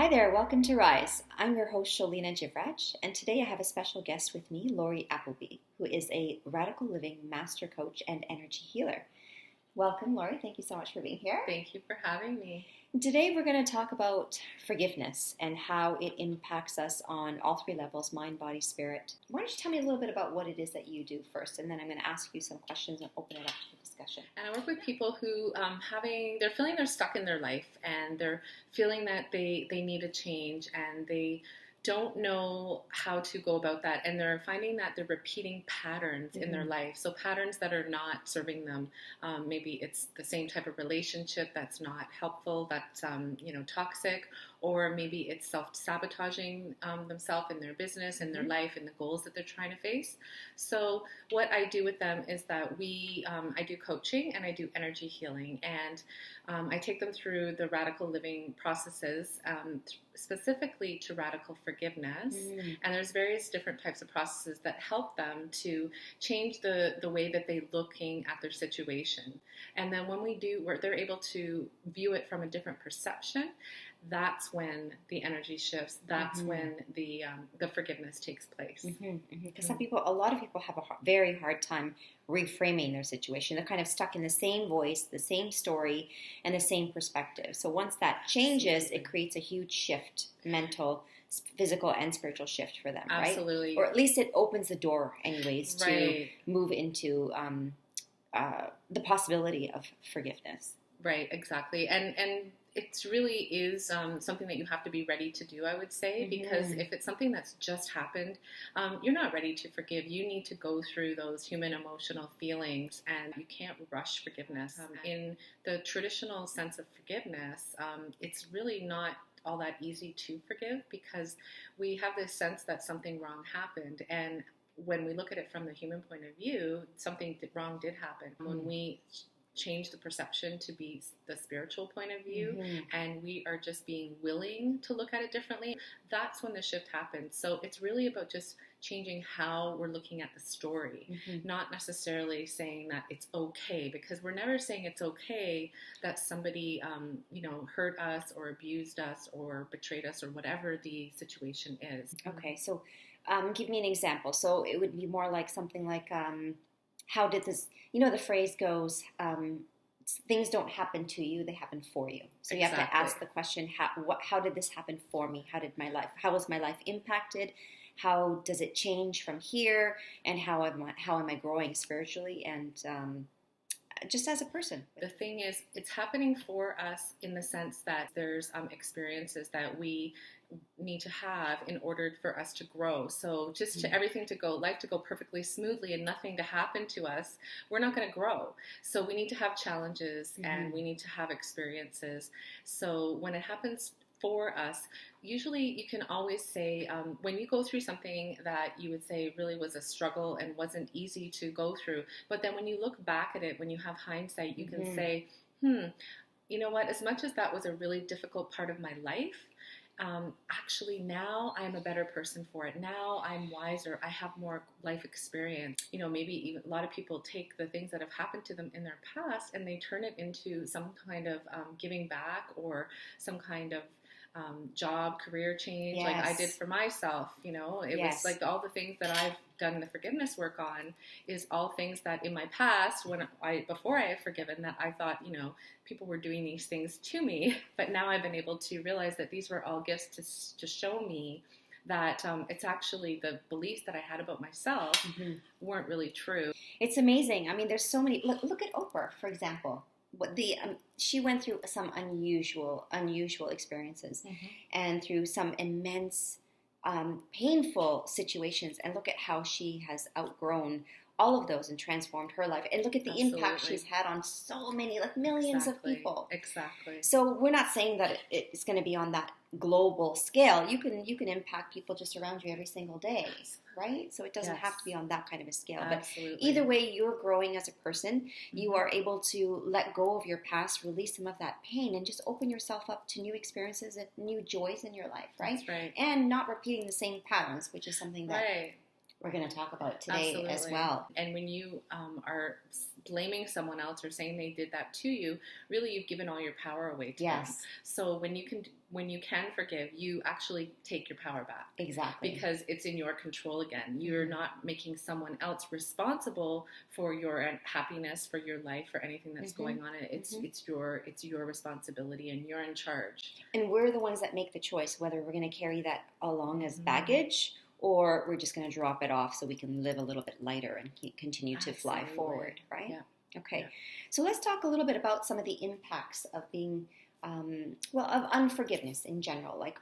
Hi there, welcome to Rise. I'm your host, Sholina, and today I have a special guest with me, Lorree Appleby, who is a radical living master coach and energy healer. Welcome, Lorree. Thank you so much for being here. Thank you for having me. Today we're going to talk about forgiveness and how it impacts us on all three levels, mind, body, spirit. Why don't you tell me a little bit about what it is that you do first, and then I'm going to ask you some questions and open it up to the discussion. And I work with people who they're feeling they're stuck in their life and they're feeling that they need a change and they don't know how to go about that, and they're finding that they're repeating patterns in their life. So patterns that are not serving them. Maybe it's the same type of relationship that's not helpful, that's toxic, or maybe it's self-sabotaging themselves in their business, in their life, and the goals that they're trying to face. So what I do with them is that I do coaching and I do energy healing, and I take them through the radical living processes, specifically to radical forgiveness. And there's various different types of processes that help them to change the way that they're looking at their situation. And then when they're able to view it from a different perception, that's when the energy shifts. That's when the forgiveness takes place. Because a lot of people have a very hard time reframing their situation. They're kind of stuck in the same voice, the same story, and the same perspective. So once that changes, it creates a huge shift, mental, physical, and spiritual shift for them, right? Absolutely. Or at least it opens the door, anyways, to move into the possibility of forgiveness. Right, exactly. And it really is something that you have to be ready to do, I would say, because if it's something that's just happened, you're not ready to forgive. You need to go through those human emotional feelings, and you can't rush forgiveness. In the traditional sense of forgiveness, it's really not all that easy to forgive, because we have this sense that something wrong happened, and when we look at it from the human point of view, something wrong did happen. When we change the perception to be the spiritual point of view, and we are just being willing to look at it differently, that's when the shift happens. So it's really about just changing how we're looking at the story, not necessarily saying that it's okay, because we're never saying it's okay that somebody hurt us or abused us or betrayed us or whatever the situation is. Okay, so give me an example. So it would be more like something like how did this, the phrase goes, things don't happen to you, they happen for you. So you have to ask the question, how did this happen for me? How was my life impacted? How does it change from here? And how am I growing spiritually and just as a person? The thing is, it's happening for us in the sense that there's experiences that we need to have in order for us to grow. So just to life to go perfectly smoothly and nothing to happen to us, we're not going to grow. So we need to have challenges and we need to have experiences. So when it happens for us, usually you can always say, when you go through something that you would say really was a struggle and wasn't easy to go through, but then when you look back at it, when you have hindsight, you can say, you know what, as much as that was a really difficult part of my life, actually now I'm a better person for it. Now I'm wiser. I have more life experience. Maybe even a lot of people take the things that have happened to them in their past and they turn it into some kind of giving back or some kind of job, career change, like I did for myself. It was like all the things that I've done the forgiveness work on is all things that in my past, before I had forgiven, that I thought, people were doing these things to me, but now I've been able to realize that these were all gifts to show me that it's actually the beliefs that I had about myself weren't really true. It's amazing. I mean, there's so many. Look at Oprah, for example. She went through some unusual experiences and through some immense painful situations, and look at how she has outgrown all of those and transformed her life, and look at the impact she's had on so many, like millions of people. Exactly. So we're not saying that it's going to be on that global scale. You can impact people just around you every single day, right? So it doesn't have to be on that kind of a scale. Absolutely. But either way, you're growing as a person. You are able to let go of your past, release some of that pain, and just open yourself up to new experiences and new joys in your life, right? That's right. And not repeating the same patterns, which is something that we're going to talk about today Absolutely. as well. And when you are blaming someone else or saying they did that to you, really you've given all your power away to them. So when you can forgive, you actually take your power back. Exactly. Because it's in your control again. You're not making someone else responsible for your happiness, for your life, for anything that's going on. It's your responsibility, and you're in charge. And we're the ones that make the choice whether we're going to carry that along as baggage, or we're just going to drop it off so we can live a little bit lighter and continue to fly forward, right? Yeah. Okay. Yeah. So let's talk a little bit about some of the impacts of being, of unforgiveness in general. Like,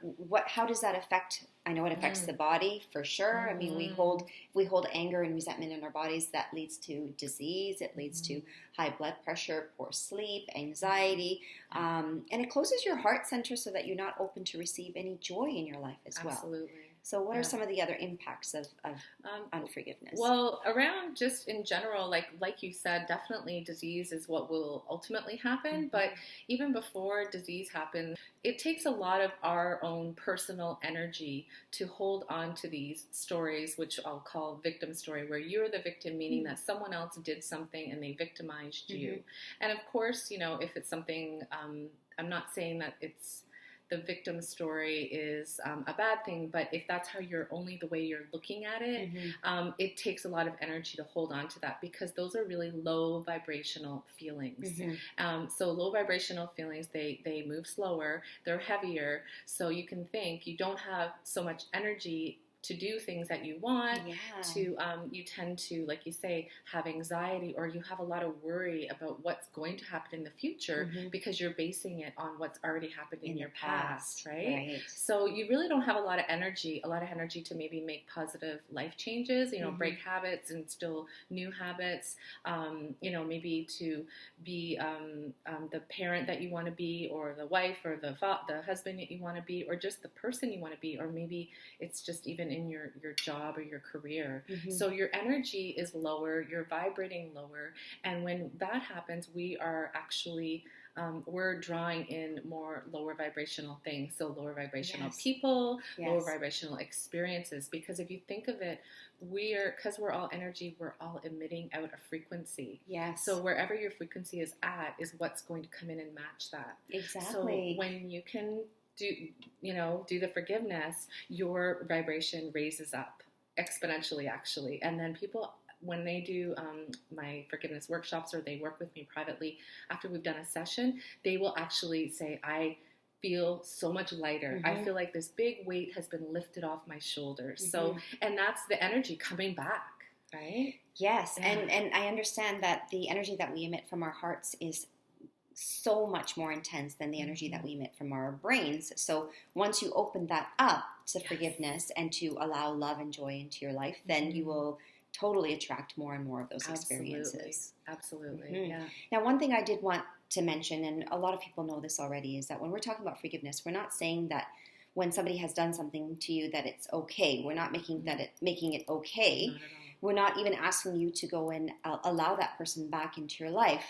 how does that affect? I know it affects the body for sure. I mean, if we hold anger and resentment in our bodies, that leads to disease. It leads to high blood pressure, poor sleep, anxiety, and it closes your heart center so that you're not open to receive any joy in your life as well. Absolutely. So what are some of the other impacts of unforgiveness? Well, around just in general, like you said, definitely disease is what will ultimately happen. But even before disease happens, it takes a lot of our own personal energy to hold on to these stories, which I'll call victim story, where you're the victim, meaning that someone else did something and they victimized you. And of course, if it's something, I'm not saying that the victim story is a bad thing, but if that's the way you're looking at it, it takes a lot of energy to hold on to that, because those are really low vibrational feelings. So low vibrational feelings, they move slower, they're heavier, so you can think you don't have so much energy to do things that you want, you tend to, like you say, have anxiety, or you have a lot of worry about what's going to happen in the future because you're basing it on what's already happened in your past, right? So you really don't have a lot of energy to maybe make positive life changes, break habits, instill new habits, maybe to be the parent that you want to be, or the wife, or the husband that you want to be, or just the person you want to be, or maybe it's just even in your job or your career. So your energy is lower, you're vibrating lower, and when that happens, we are actually we're drawing in more lower vibrational things, so lower vibrational people, lower vibrational experiences, because if you think of it, because we're all energy, we're all emitting out a frequency. So wherever your frequency is at is what's going to come in and match that. Exactly. So when you can do the forgiveness, your vibration raises up exponentially, actually. And then people, when they do my forgiveness workshops, or they work with me privately, after we've done a session, they will actually say, I feel so much lighter. I feel like this big weight has been lifted off my shoulders. So, and that's the energy coming back, right? Yes. And I understand that the energy that we emit from our hearts is so much more intense than the energy that we emit from our brains. So once you open that up to forgiveness and to allow love and joy into your life, then you will totally attract more and more of those experiences. Absolutely. Yeah. Now, one thing I did want to mention, and a lot of people know this already, is that when we're talking about forgiveness, we're not saying that when somebody has done something to you that it's okay. We're not making it okay. Not at all. We're not even asking you to go and allow that person back into your life.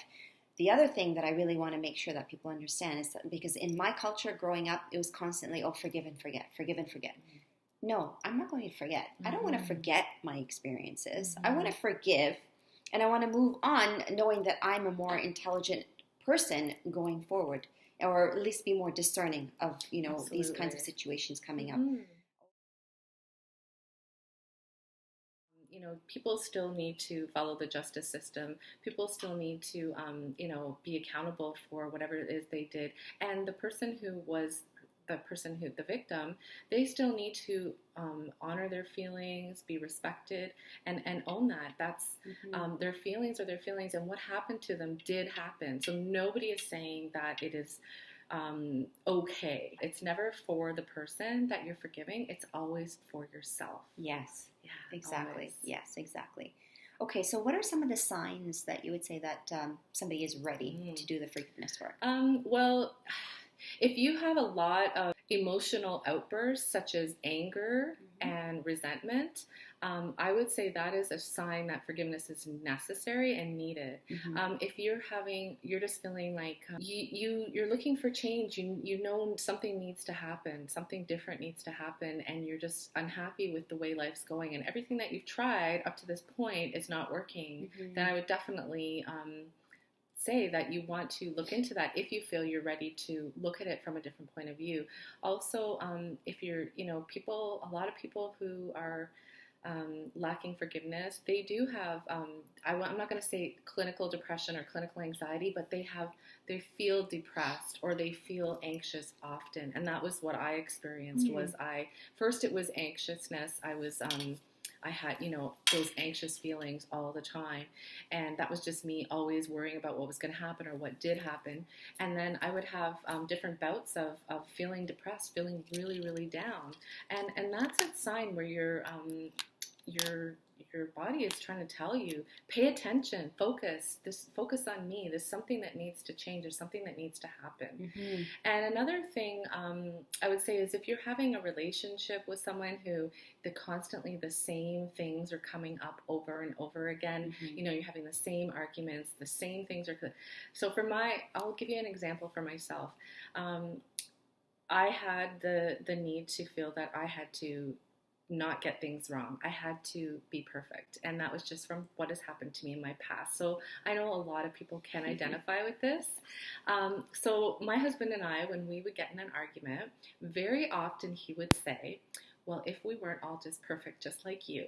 The other thing that I really want to make sure that people understand is that, because in my culture growing up, it was constantly, forgive and forget, forgive and forget. No, I'm not going to forget. I don't want to forget my experiences. I want to forgive, and I want to move on knowing that I'm a more intelligent person going forward, or at least be more discerning of, these kinds of situations coming up. People still need to follow the justice system. People still need to, be accountable for whatever it is they did. And the victim, they still need to honor their feelings, be respected, and own that. That's their feelings are their feelings, and what happened to them did happen. So nobody is saying that it is okay. It's never for the person that you're forgiving. It's always for yourself. Yes. Yeah. Exactly. Always. Yes, exactly. Okay, so what are some of the signs that you would say that somebody is ready to do the forgiveness work? Well, if you have a lot of emotional outbursts such as anger and resentment, I would say that is a sign that forgiveness is necessary and needed. If you're just feeling like you're looking for change, you know something needs to happen, something different needs to happen, and you're just unhappy with the way life's going, and everything that you've tried up to this point is not working, then I would definitely say that you want to look into that if you feel you're ready to look at it from a different point of view. Also, if you're, a lot of people who are lacking forgiveness, they do have, I'm not going to say clinical depression or clinical anxiety, but they feel depressed or they feel anxious often. And that was what I experienced. First it was anxiousness. I had, those anxious feelings all the time. And that was just me always worrying about what was going to happen or what did happen. And then I would have different bouts of feeling depressed, feeling really, really down. And that's a sign where your body is trying to tell you, pay attention, focus on me. There's something that needs to change. There's something that needs to happen. And another thing I would say is if you're having a relationship with someone who constantly the same things are coming up over and over again, you're having the same arguments, the same things are. So I'll give you an example for myself. I had the need to feel that I had to not get things wrong. I had to be perfect. And that was just from what has happened to me in my past. So I know a lot of people can identify with this. So my husband and I, when we would get in an argument, very often he would say, well, if we weren't all just perfect, just like you.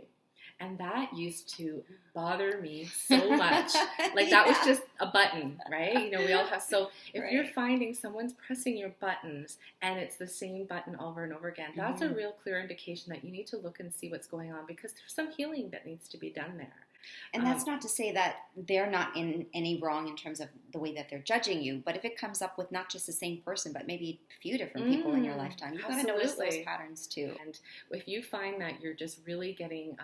And that used to bother me so much. Like that was just a button, right? We all have. So if you're finding someone's pressing your buttons and it's the same button over and over again, that's a real clear indication that you need to look and see what's going on, because there's some healing that needs to be done there. And that's not to say that they're not in any wrong in terms of the way that they're judging you, but if it comes up with not just the same person, but maybe a few different people in your lifetime, you've got to notice those patterns too. And if you find that you're just really getting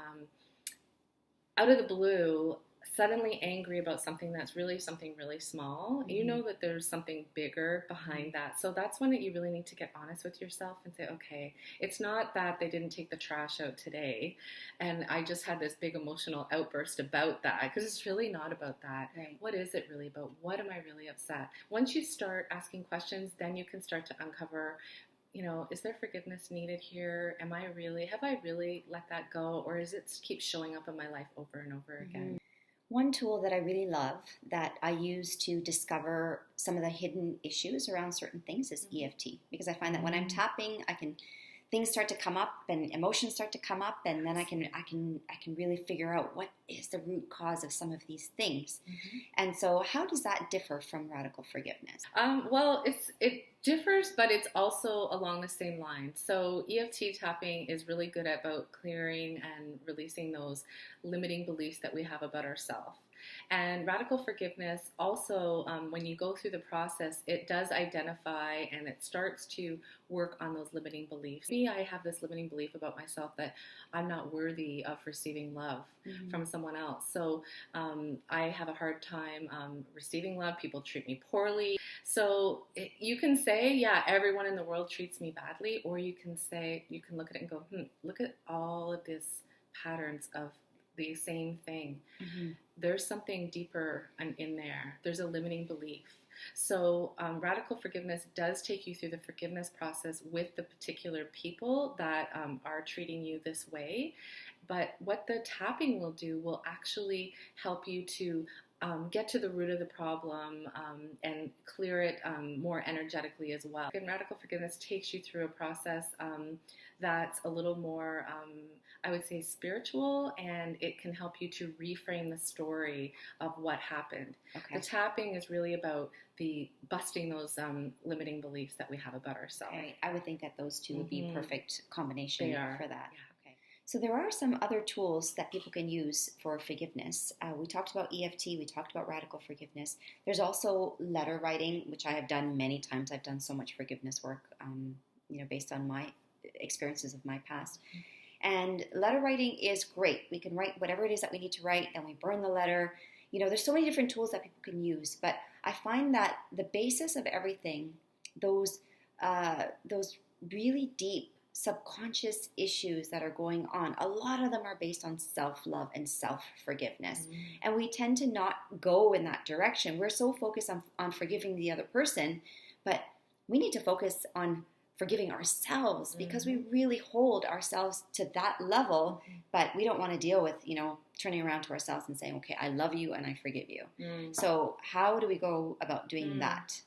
out of the blue, suddenly angry about something really small, you know that there's something bigger behind that. So that's when you really need to get honest with yourself and say, okay, it's not that they didn't take the trash out today and I just had this big emotional outburst about that, because it's really not about that. What is it really about? What am I really upset? Once you start asking questions, then you can start to uncover, is there forgiveness needed here? Have I really let that go? Or is it keep showing up in my life over and over again? One tool that I really love that I use to discover some of the hidden issues around certain things is EFT, because I find that when I'm tapping, things start to come up and emotions start to come up, and then I can really figure out what is the root cause of some of these things. And so how does that differ from radical forgiveness? Well, it differs, but it's also along the same line. So EFT tapping is really good about clearing and releasing those limiting beliefs that we have about ourselves. And radical forgiveness also, when you go through the process, it does identify and it starts to work on those limiting beliefs. Me, I have this limiting belief about myself that I'm not worthy of receiving love from someone else. So I have a hard time receiving love. People treat me poorly. So you can say, yeah, everyone in the world treats me badly, or you can look at it and go, look at all of these patterns of the same thing. There's something deeper in there. There's a limiting belief. So radical forgiveness does take you through the forgiveness process with the particular people that are treating you this way. But what the tapping will do will actually help you to get to the root of the problem and clear it more energetically as well. And radical forgiveness takes you through a process that's a little more, I would say, spiritual, and it can help you to reframe the story of what happened. The tapping is really about busting those limiting beliefs that we have about ourselves. I would think that those two would be perfect combination for that. Yeah. So there are some other tools that people can use for forgiveness. We talked about EFT, we talked about radical forgiveness. There's also letter writing, which I have done many times. I've done so much forgiveness work, based on my experiences of my past. And letter writing is great. We can write whatever it is that we need to write, and we burn the letter. There's so many different tools that people can use, but I find that the basis of everything, those really deep subconscious issues that are going on. A lot of them are based on self-love and self-forgiveness. Mm. And we tend to not go in that direction. We're so focused on forgiving the other person, but we need to focus on forgiving ourselves, because we really hold ourselves to that level, but we don't want to deal with, turning around to ourselves and saying, okay, I love you and I forgive you. So how do we go about doing that?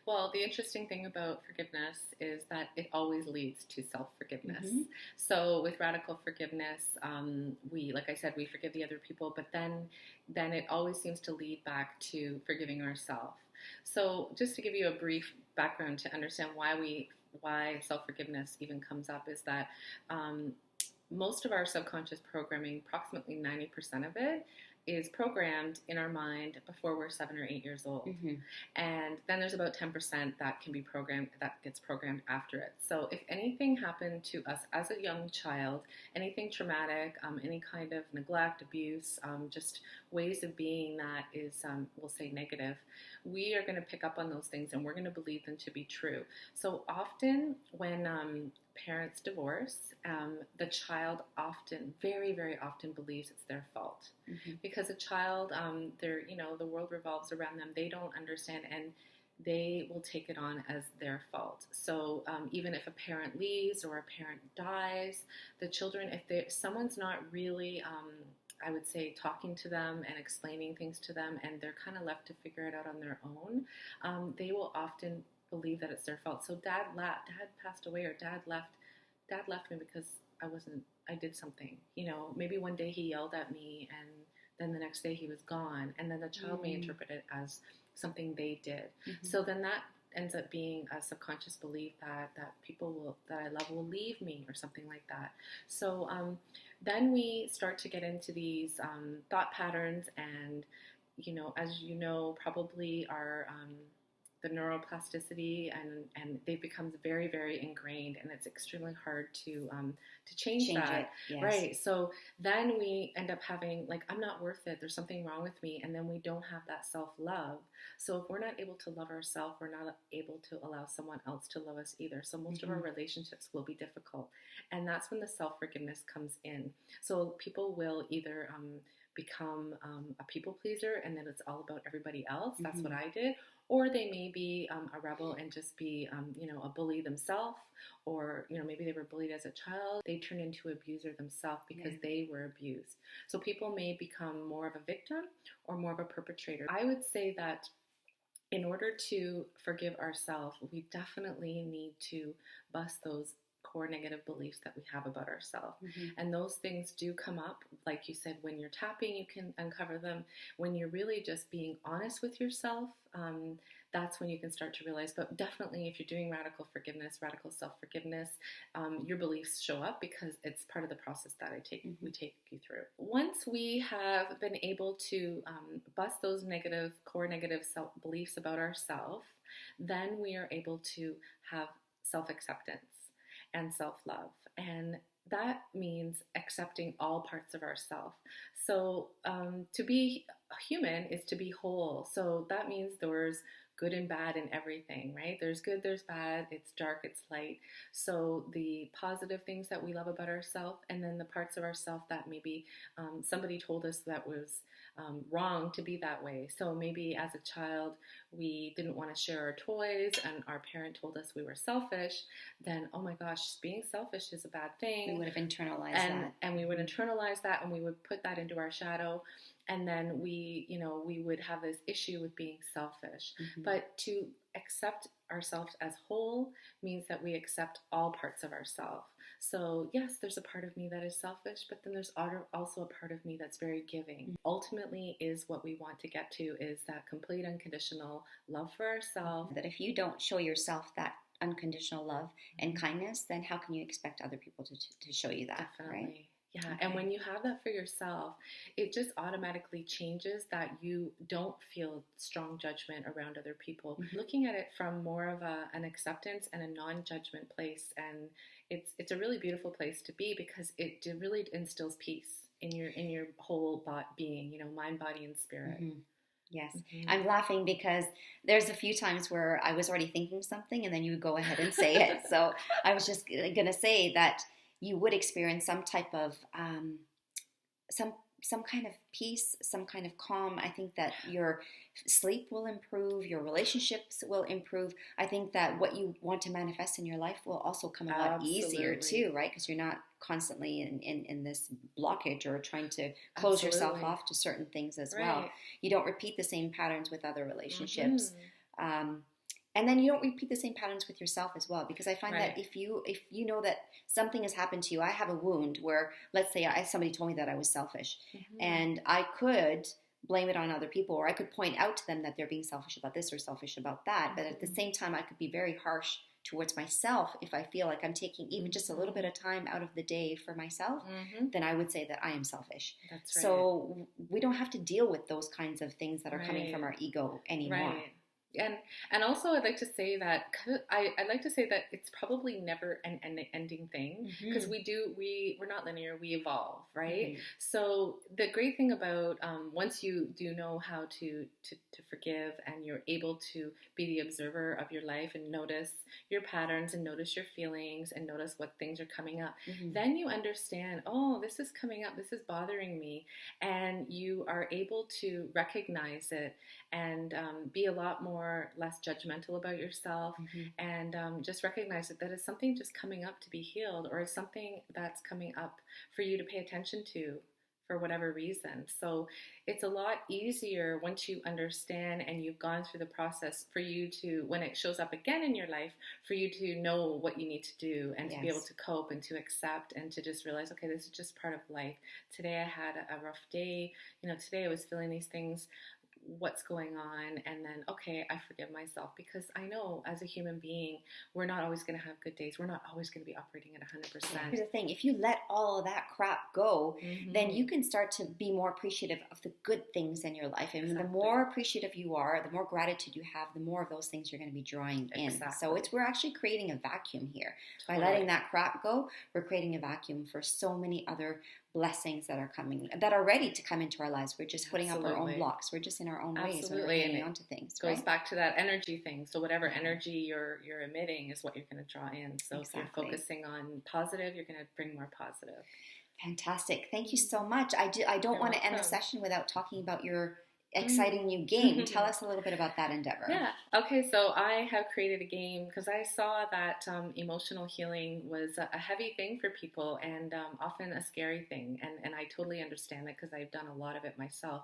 Well, the interesting thing about forgiveness is that it always leads to self-forgiveness. Mm-hmm. So with radical forgiveness, like I said, we forgive the other people, but then it always seems to lead back to forgiving ourselves. So just to give you a brief background to understand why self-forgiveness even comes up, is that most of our subconscious programming, approximately 90% of it, is programmed in our mind before we're 7 or 8 years old. Mm-hmm. And then there's about 10% that can be programmed, that gets programmed after it. So if anything happened to us as a young child, anything traumatic, any kind of neglect, abuse, just ways of being that is, we'll say, negative, we are going to pick up on those things and we're going to believe them to be true. So often when parents divorce, the child often, very, very often, believes it's their fault. Mm-hmm. Because a child, the world revolves around them. They don't understand, and they will take it on as their fault. So even if a parent leaves or a parent dies, the children, if someone's not really, I would say, talking to them and explaining things to them, and they're kind of left to figure it out on their own, they will often believe that it's their fault. So dad passed away, or dad left me because I did something. Maybe one day he yelled at me, and then the next day he was gone, and then the child may interpret it as something they did. Mm-hmm. So then that ends up being a subconscious belief that people that I love will leave me, or something like that. So then we start to get into these thought patterns, and as you know, probably our the neuroplasticity, and it becomes very, very ingrained, and it's extremely hard to change that. It, yes. Right. So then we end up having, like, I'm not worth it, there's something wrong with me, and then we don't have that self-love. So if we're not able to love ourselves, we're not able to allow someone else to love us either. So most of our relationships will be difficult, and that's when the self-forgiveness comes in. So people will either become a people pleaser, and then it's all about everybody else. That's what I did. Or they may be a rebel and just be, a bully themselves, or, maybe they were bullied as a child. They turn into an abuser themselves because they were abused. So people may become more of a victim or more of a perpetrator. I would say that in order to forgive ourselves, we definitely need to bust those core negative beliefs that we have about ourselves. Mm-hmm. And those things do come up. Like you said, when you're tapping, you can uncover them. When you're really just being honest with yourself, that's when you can start to realize. But definitely, if you're doing radical forgiveness, radical self-forgiveness, your beliefs show up because it's part of the process that we take you through. Once we have been able to bust those core negative beliefs about ourselves, then we are able to have self-acceptance and self-love. And that means accepting all parts of ourself. So to be human is to be whole. So that means there's good and bad in everything, right? There's good, there's bad, it's dark, it's light. So the positive things that we love about ourselves, and then the parts of ourselves that maybe somebody told us that was wrong to be that way. So maybe as a child, we didn't want to share our toys, and our parent told us we were selfish. Then, oh my gosh, being selfish is a bad thing. We would have internalized that. And we would internalize that, and we would put that into our shadow. And then we would have this issue with being selfish. Mm-hmm. But to accept ourselves as whole means that we accept all parts of ourselves. So yes, there's a part of me that is selfish, but then there's also a part of me that's very giving. Mm-hmm. Ultimately is what we want to get to, is that complete unconditional love for ourselves. That if you don't show yourself that unconditional love and kindness, then how can you expect other people to show you that? Definitely. Right? Yeah, okay. And when you have that for yourself, it just automatically changes that you don't feel strong judgment around other people. Mm-hmm. Looking at it from more of an acceptance and a non-judgment place, and it's a really beautiful place to be, because it really instills peace in your whole being, mind, body, and spirit. Mm-hmm. Yes. Mm-hmm. I'm laughing because there's a few times where I was already thinking something and then you would go ahead and say it. So I was just going to say that you would experience some type of some some kind of peace, some kind of calm. I think that your sleep will improve, your relationships will improve. I think that what you want to manifest in your life will also come a lot easier too, right? Because you're not constantly in this blockage or trying to close yourself off to certain things as well. You don't repeat the same patterns with other relationships. And then you don't repeat the same patterns with yourself as well, because I find that if you know that something has happened to you, I have a wound where, let's say, somebody told me that I was selfish, and I could blame it on other people, or I could point out to them that they're being selfish about this or selfish about that. But at the same time, I could be very harsh towards myself if I feel like I'm taking even just a little bit of time out of the day for myself. Then I would say that I am selfish. That's right. So we don't have to deal with those kinds of things that are coming from our ego anymore. And also I'd like to say that I'd like to say that it's probably never an ending thing, because we're not linear, we evolve, right? So the great thing about once you do know how to forgive, and you're able to be the observer of your life and notice your patterns and notice your feelings and notice what things are coming up, then you understand, oh, this is coming up, this is bothering me, and you are able to recognize it and be a lot less judgmental about yourself, and just recognize that it's something just coming up to be healed, or it's something that's coming up for you to pay attention to for whatever reason. So it's a lot easier once you understand and you've gone through the process for you to, when it shows up again in your life, for you to know what you need to do and to be able to cope and to accept and to just realize, okay, this is just part of life. Today I had a rough day. Today I was feeling these things. What's going on? And then, okay, I forgive myself, because I know as a human being, we're not always going to have good days. We're not always going to be operating at 100%. Here's the thing. If you let all of that crap go, then you can start to be more appreciative of the good things in your life. And the more appreciative you are, the more gratitude you have, the more of those things you're going to be drawing in. So we're actually creating a vacuum here. By letting that crap go, we're creating a vacuum for so many other blessings that are coming, that are ready to come into our lives. We're just putting up our own blocks. We're just in our own ways when we're hanging on to things. Goes back to that energy thing. So whatever energy you're emitting is what you're going to draw in. So if you're focusing on positive, you're going to bring more positive. Fantastic. Thank you so much. I don't want to end the session without talking about your exciting new game. Tell us a little bit about that endeavor. Yeah. Okay. So I have created a game because I saw that emotional healing was a heavy thing for people, and often a scary thing. And I totally understand that, because I've done a lot of it myself.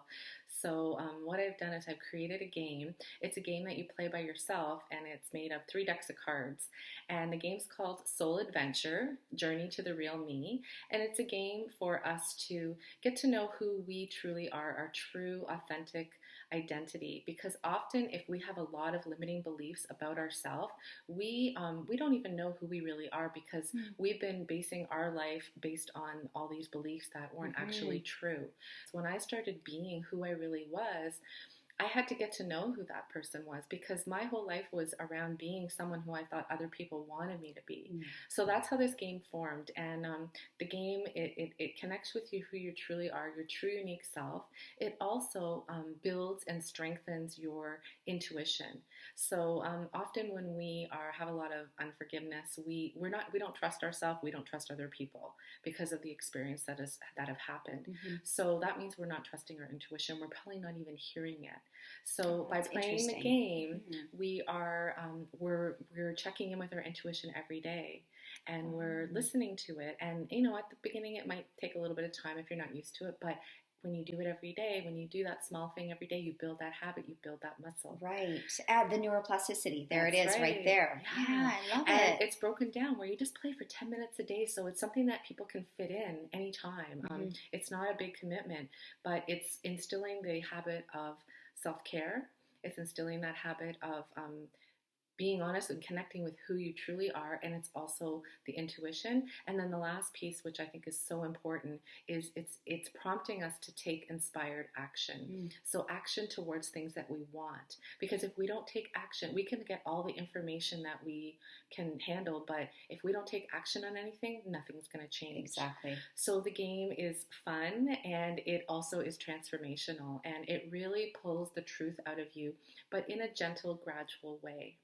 So what I've done is I've created a game. It's a game that you play by yourself, and it's made of 3 decks of cards. And the game's called Soul Adventure, Journey to the Real Me. And it's a game for us to get to know who we truly are, our true, authentic identity. Because often if we have a lot of limiting beliefs about ourselves, we don't even know who we really are, because we've been basing our life based on all these beliefs that weren't actually true. So when I started being who I really was, I had to get to know who that person was, because my whole life was around being someone who I thought other people wanted me to be. So that's how this game formed. And the game, it connects with you who you truly are, your true unique self. It also builds and strengthens your intuition. So often when we have a lot of unforgiveness, we don't trust ourselves, we don't trust other people because of the experience that have happened. So that means we're not trusting our intuition. We're probably not even hearing it. So by playing the game, we are we're checking in with our intuition every day, and we're listening to it. And at the beginning, it might take a little bit of time if you're not used to it, but when you do it every day, when you do that small thing every day, you build that habit, you build that muscle. Right. Add the neuroplasticity. There That's it is right there. Yeah, I love it. It's broken down where you just play for 10 minutes a day. So it's something that people can fit in anytime. It's not a big commitment, but it's instilling the habit of self-care. It's instilling that habit of being honest and connecting with who you truly are, and it's also the intuition. And then the last piece, which I think is so important, is it's prompting us to take inspired action. So action towards things that we want, because if we don't take action, we can get all the information that we can handle, but if we don't take action on anything, nothing's going to change. Exactly. So the game is fun, and it also is transformational, and it really pulls the truth out of you, but in a gentle, gradual way.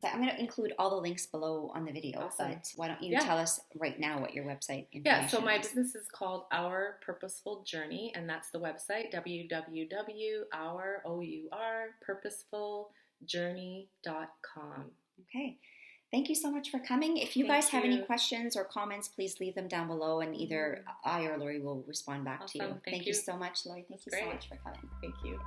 I'm going to include all the links below on the video, Awesome. But why don't you tell us right now what your website information is? So my is. business is called Our Purposeful Journey, and that's the website, www.ourpurposefuljourney.com. Okay. Thank you so much for coming. If you guys have any questions or comments, please leave them down below, and either I or Lorree will respond back to you. Thank you so much, Lorree. Thank you so much for coming. Thank you.